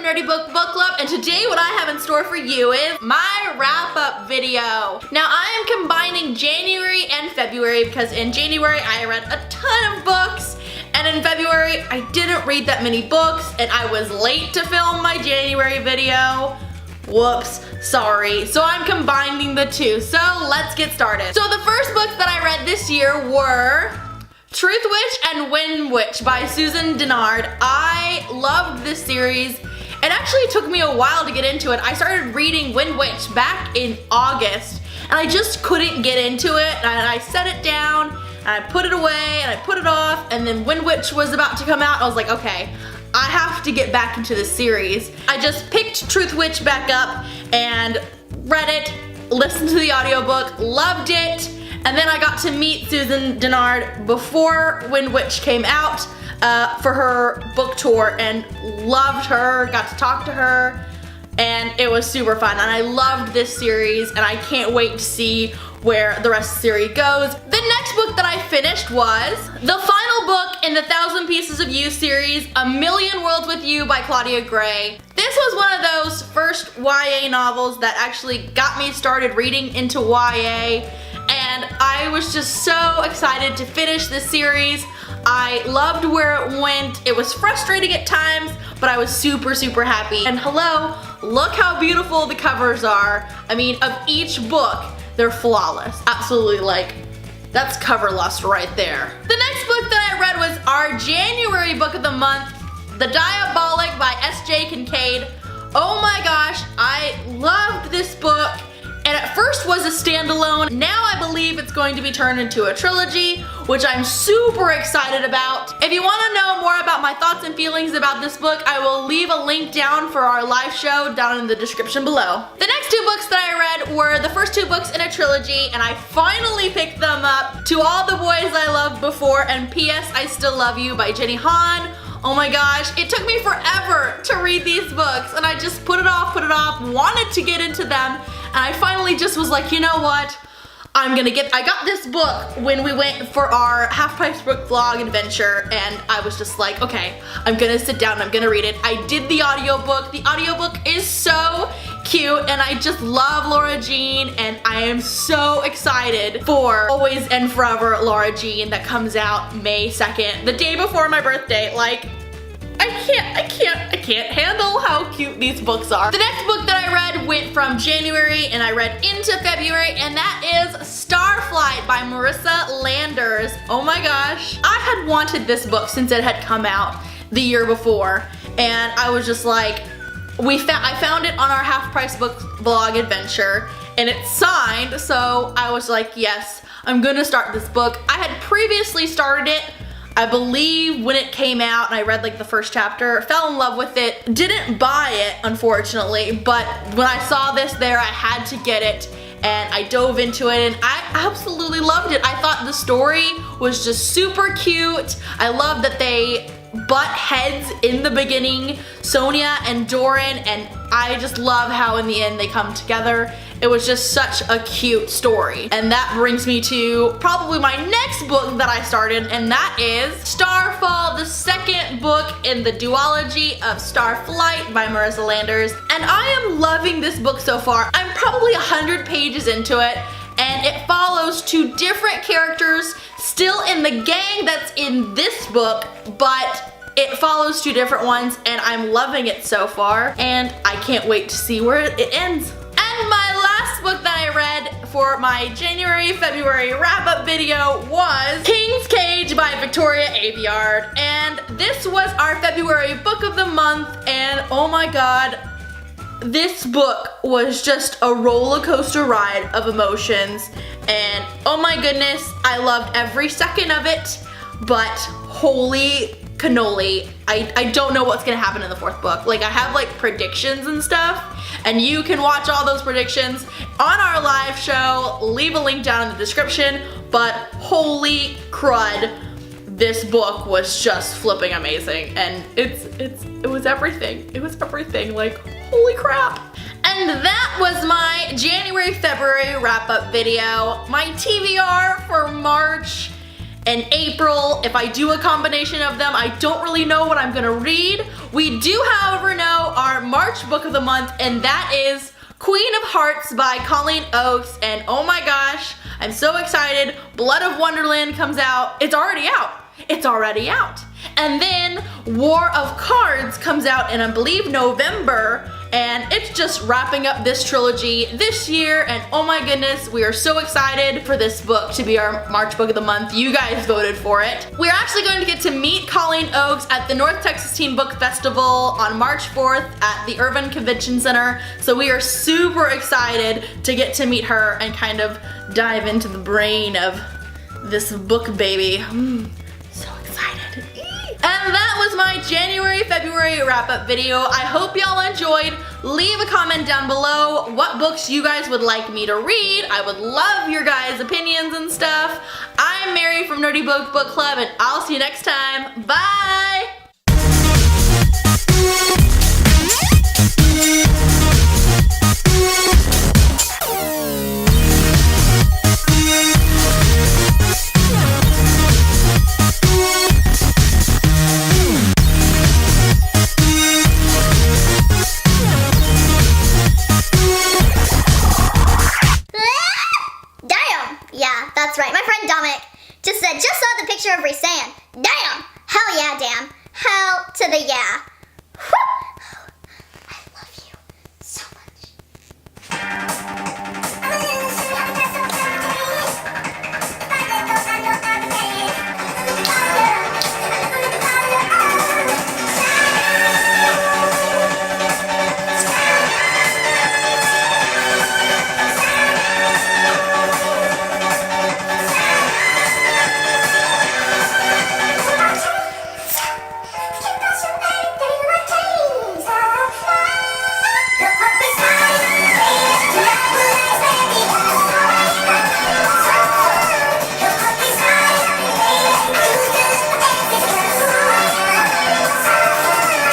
Nerdy BookBOOK Club, and today what I have in store for you is my wrap-up video. Now I am combining January and February because in January I read a ton of books, and in February I didn't read that many books, and I was late to film my January video. Whoops, sorry. So I'm combining the two, so let's get started. So the first books that I read this year were Truth Witch and Wind Witch by Susan Dennard. I loved this series. It actually took me a while to get into it. I started reading Wind Witch back in August, and I just couldn't get into it, and I set it down, and I put it away, and I put it off, and then Wind Witch was about to come out. I was like, okay, I have to get back into this series. I just picked Truth Witch back up and read it, listened to the audiobook, loved it, and then I got to meet Susan Dennard before Wind Witch came out for her book tour and loved her, got to talk to her, and it was super fun. And I loved this series, and I can't wait to see where the rest of the series goes. The next book that I finished was the final book in the 1,000 Pieces of You series, A Million Worlds with You by Claudia Gray. This was one of those first YA novels that actually got me started reading into YA, and I was just so excited to finish this series. I loved where it went. It was frustrating at times, but I was super, super happy. And hello, look how beautiful the covers are. I mean, of each book, they're flawless. Absolutely, like, that's cover lust right there. The next book that I read was our January book of the month, The Diabolic by S.J. Kincaid. Oh my gosh, I loved this book. And at first was a standalone. Now I believe it's going to be turned into a trilogy, which I'm super excited about. If you want to know more about my thoughts and feelings about this book, I will leave a link down for our live show down in the description below. The next two books that I read were the first two books in a trilogy, and I finally picked them up. To All the Boys I Loved Before and P.S. I Still Love You by Jenny Han. Oh my gosh, it took me forever to read these books, and I just put it off, wanted to get into them, and I finally just was like, you know what? I got this book when we went for our Half Price Book Vlog adventure, and I was just like, okay, I'm gonna sit down, I'm gonna read it. I did the audiobook. The audiobook is so cute, and I just love Laura Jean, and I am so excited for Always and Forever Laura Jean that comes out May 2nd, the day before my birthday. Like, I can't handle how cute these books are. The next book that I read went from January and I read into February, and that is Starflight by Marissa Landers. Oh my gosh. I had wanted this book since it had come out the year before, and I was just like, I found it on our Half Price Book Vlog adventure, and it's signed, so I was like, yes, I'm gonna start this book. I had previously started it, I believe, when it came out, and I read like the first chapter, fell in love with it, didn't buy it unfortunately, but when I saw this there, I had to get it, and I dove into it, and I absolutely loved it. I thought the story was just super cute. I love that they butt heads in the beginning, Sonia and Doran, and I just love how in the end they come together. It was just such a cute story. And that brings me to probably my next book that I started, and that is Starfall, the second book in the duology of Starflight by Marissa Landers. And I am loving this book so far. I'm probably 100 pages into it, and it follows two different characters still in the gang that's in this book, but it follows two different ones, and I'm loving it so far, and I can't wait to see where it ends. And my last book that I read for my January-February wrap-up video was King's Cage by Victoria Aveyard, and this was our February book of the month, and oh my god, this book was just a roller coaster ride of emotions, and oh my goodness, I loved every second of it, but holy cannoli, I don't know what's gonna happen in the fourth book. Like, I have like predictions and stuff, and you can watch all those predictions on our live show. Leave a link down in the description, but holy crud, this book was just flipping amazing, and it was everything. It was everything, like, holy crap. And that was my January-February wrap-up video. My TBR for March and April, if I do a combination of them, I don't really know what I'm gonna read. We do, however, know our March book of the month, and that is Queen of Hearts by Colleen Oakes. And oh my gosh, I'm so excited. Blood of Wonderland comes out. It's already out. It's already out. And then War of Cards comes out in, I believe, November. And it's just wrapping up this trilogy this year, and oh my goodness, we are so excited for this book to be our March book of the month. You guys voted for it. We're actually going to get to meet Colleen Oakes at the North Texas Teen Book Festival on March 4th at the Irvin Convention Center, so we are super excited to get to meet her and kind of dive into the brain of this book baby. So excited. And that was my January, February wrap-up video. I hope y'all enjoyed. Leave a comment down below what books you guys would like me to read. I would love your guys' opinions and stuff. I'm Mary from Nerdy BookBOOK Club, and I'll see you next time. Bye!